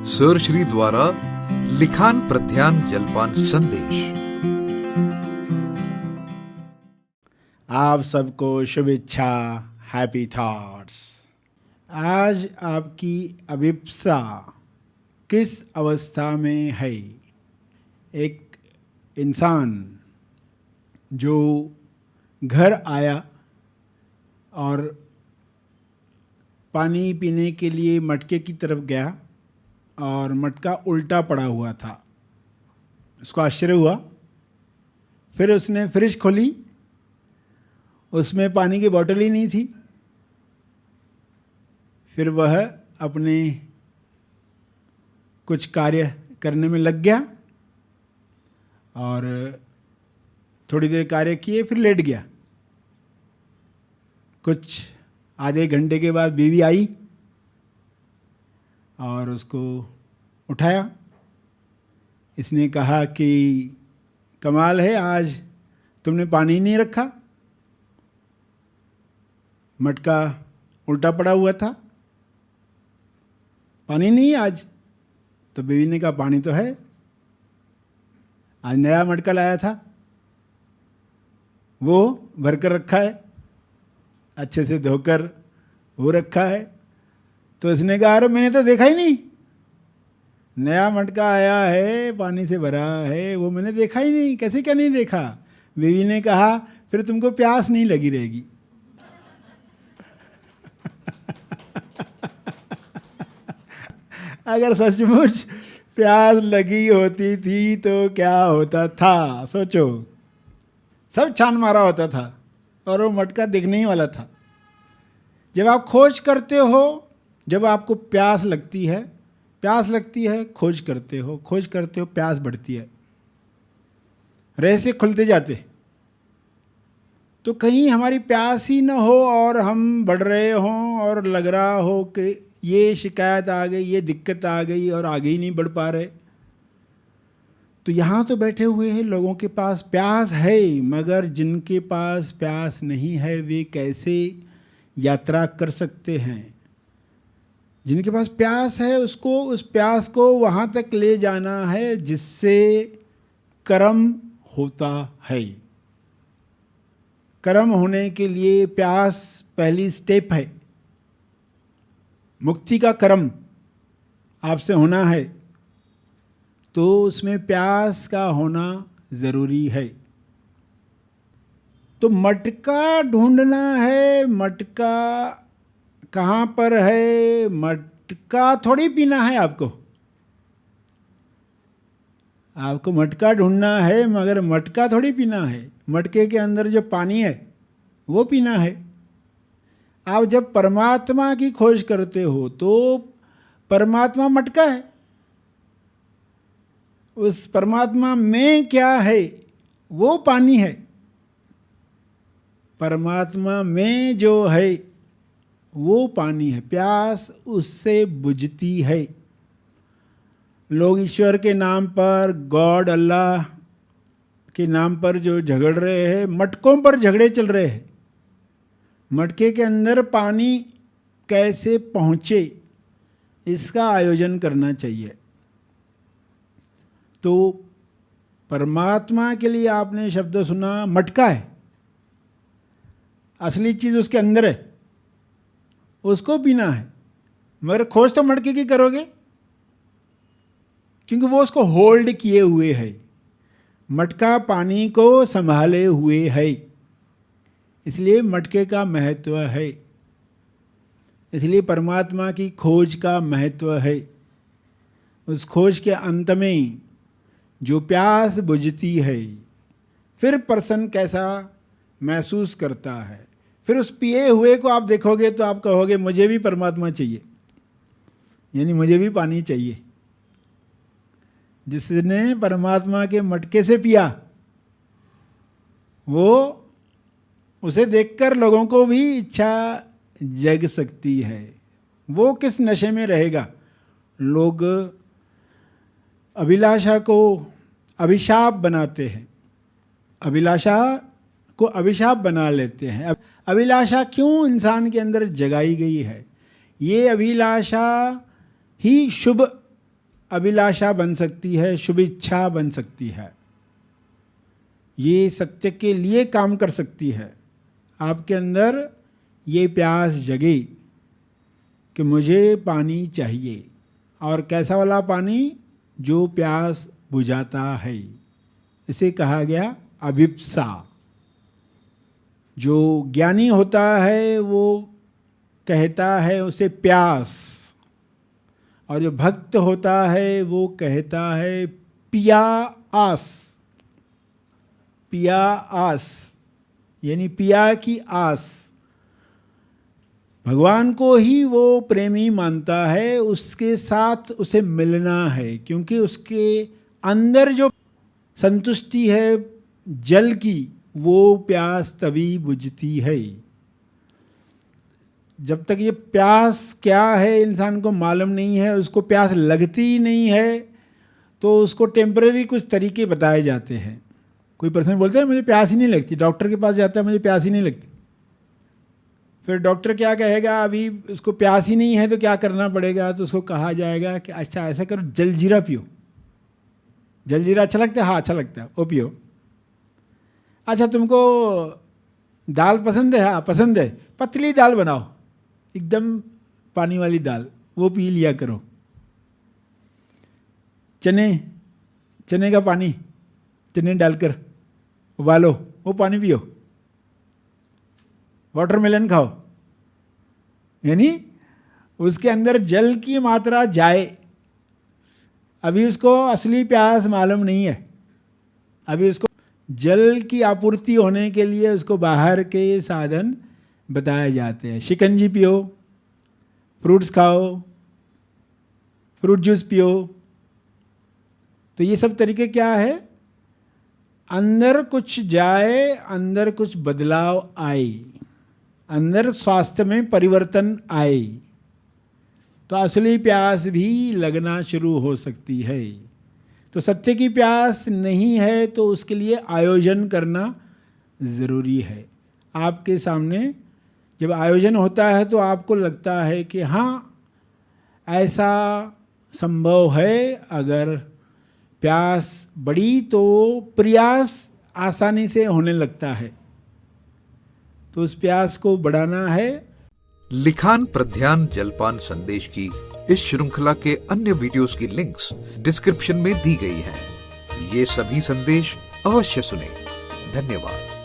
सरश्री द्वारा लिखान प्रध्यान जलपान संदेश। आप सबको शुभेच्छा, हैप्पी थॉट्स। आज आपकी अभिप्सा किस अवस्था में है? एक इंसान जो घर आया और पानी पीने के लिए मटके की तरफ गया और मटका उल्टा पड़ा हुआ था। उसको आश्चर्य हुआ। फिर उसने फ्रिज खोली, उसमें पानी की बोतल ही नहीं थी। फिर वह अपने कुछ कार्य करने में लग गया और थोड़ी देर कार्य किए, फिर लेट गया। कुछ आधे घंटे के बाद बीवी आई और उसको उठाया। इसने कहा कि कमाल है, आज तुमने पानी नहीं रखा, मटका उल्टा पड़ा हुआ था, पानी नहीं आज। तो बीवी ने कहा पानी तो है, आज नया मटका लाया था, वो भरकर रखा है, अच्छे से धोकर वो रखा है। तो इसने कहा अरे मैंने तो देखा ही नहीं, नया मटका आया है, पानी से भरा है, वो मैंने देखा ही नहीं। कैसे क्या नहीं देखा? बीवी ने कहा फिर तुमको प्यास नहीं लगी रहेगी। अगर सचमुच प्यास लगी होती थी तो क्या होता था? सोचो, सब छान मारा होता था और वो मटका दिखने ही वाला था। जब आप खोज करते हो, जब आपको प्यास लगती है, खोज करते हो, प्यास बढ़ती है, रहस्य खुलते जाते। तो कहीं हमारी प्यास ही न हो और हम बढ़ रहे हों और लग रहा हो कि ये शिकायत आ गई, ये दिक्कत आ गई और आगे ही नहीं बढ़ पा रहे। तो यहाँ तो बैठे हुए हैं, लोगों के पास प्यास है, मगर जिनके पास प्यास नहीं है वे कैसे यात्रा कर सकते हैं? जिनके पास प्यास है उसको, उस प्यास को वहाँ तक ले जाना है जिससे कर्म होता है। कर्म होने के लिए प्यास पहली स्टेप है। मुक्ति का कर्म आपसे होना है तो उसमें प्यास का होना ज़रूरी है। तो मटका ढूंढना है, मटका कहाँ पर है? मटका थोड़ी पीना है आपको मटका ढूंढना है, मगर मटका थोड़ी पीना है। मटके के अंदर जो पानी है वो पीना है। आप जब परमात्मा की खोज करते हो तो परमात्मा मटका है। उस परमात्मा में क्या है? वो पानी है। परमात्मा में जो है वो पानी है। प्यास उससे बुझती है। लोग ईश्वर के नाम पर, गॉड अल्लाह के नाम पर जो झगड़ रहे हैं, मटकों पर झगड़े चल रहे हैं। मटके के अंदर पानी कैसे पहुँचे इसका आयोजन करना चाहिए। तो परमात्मा के लिए आपने शब्द सुना, मटका है, असली चीज़ उसके अंदर है, उसको पीना है। मगर खोज तो मटके की करोगे क्योंकि वो उसको होल्ड किए हुए है। मटका पानी को संभाले हुए है, इसलिए मटके का महत्व है। इसलिए परमात्मा की खोज का महत्व है। उस खोज के अंत में जो प्यास बुझती है, फिर पर्सन कैसा महसूस करता है। फिर उस पिए हुए को आप देखोगे तो आप कहोगे मुझे भी परमात्मा चाहिए, यानी मुझे भी पानी चाहिए। जिसने परमात्मा के मटके से पिया वो, उसे देखकर लोगों को भी इच्छा जग सकती है। वो किस नशे में रहेगा? लोग अभिलाषा को अभिशाप बनाते हैं, अभिलाषा को अभिशाप बना लेते हैं। अभिलाषा क्यों इंसान के अंदर जगाई गई है? ये अभिलाषा ही शुभ अभिलाषा बन सकती है, शुभ इच्छा बन सकती है। ये सत्य के लिए काम कर सकती है। आपके अंदर ये प्यास जगे कि मुझे पानी चाहिए, और कैसा वाला पानी? जो प्यास बुझाता है। इसे कहा गया अभिप्सा। जो ज्ञानी होता है वो कहता है उसे प्यास, और जो भक्त होता है वो कहता है पिया आस। पिया आस यानी पिया की आस। भगवान को ही वो प्रेमी मानता है, उसके साथ उसे मिलना है, क्योंकि उसके अंदर जो संतुष्टि है जल की, वो प्यास तभी बुझती है। जब तक ये प्यास क्या है इंसान को मालूम नहीं है, उसको प्यास लगती ही नहीं है, तो उसको टेम्परेरी कुछ तरीके बताए जाते हैं। कोई पर्सन बोलता है मुझे प्यास ही नहीं लगती, डॉक्टर के पास जाता है मुझे प्यास ही नहीं लगती। फिर डॉक्टर क्या कहेगा, अभी उसको प्यास ही नहीं है तो क्या करना पड़ेगा? तो उसको कहा जाएगा कि अच्छा ऐसा करो, जलजीरा पियो। जलजीरा अच्छा लगता है? हाँ अच्छा लगता है, वो पियो। अच्छा तुमको दाल पसंद है? हाँ पसंद है, पतली दाल बनाओ, एकदम पानी वाली दाल, वो पी लिया करो। चने का पानी, चने डालकर उबालो, वो पानी पियो। वाटरमेलन खाओ, यानी उसके अंदर जल की मात्रा जाए। अभी उसको असली प्यास मालूम नहीं है, अभी उसको जल की आपूर्ति होने के लिए उसको बाहर के साधन बताए जाते हैं। शिकंजी पियो, फ्रूट्स खाओ, फ्रूट जूस पियो। तो ये सब तरीके क्या है? अंदर कुछ जाए, अंदर कुछ बदलाव आए, अंदर स्वास्थ्य में परिवर्तन आए, तो असली प्यास भी लगना शुरू हो सकती है। तो सत्य की प्यास नहीं है तो उसके लिए आयोजन करना ज़रूरी है। आपके सामने जब आयोजन होता है तो आपको लगता है कि हाँ ऐसा संभव है, अगर प्यास बढ़ी तो प्रयास आसानी से होने लगता है। तो उस प्यास को बढ़ाना है। लिखान प्रध्यान जलपान संदेश की इस श्रृंखला के अन्य वीडियोस की लिंक्स डिस्क्रिप्शन में दी गई हैं। ये सभी संदेश अवश्य सुनें। धन्यवाद।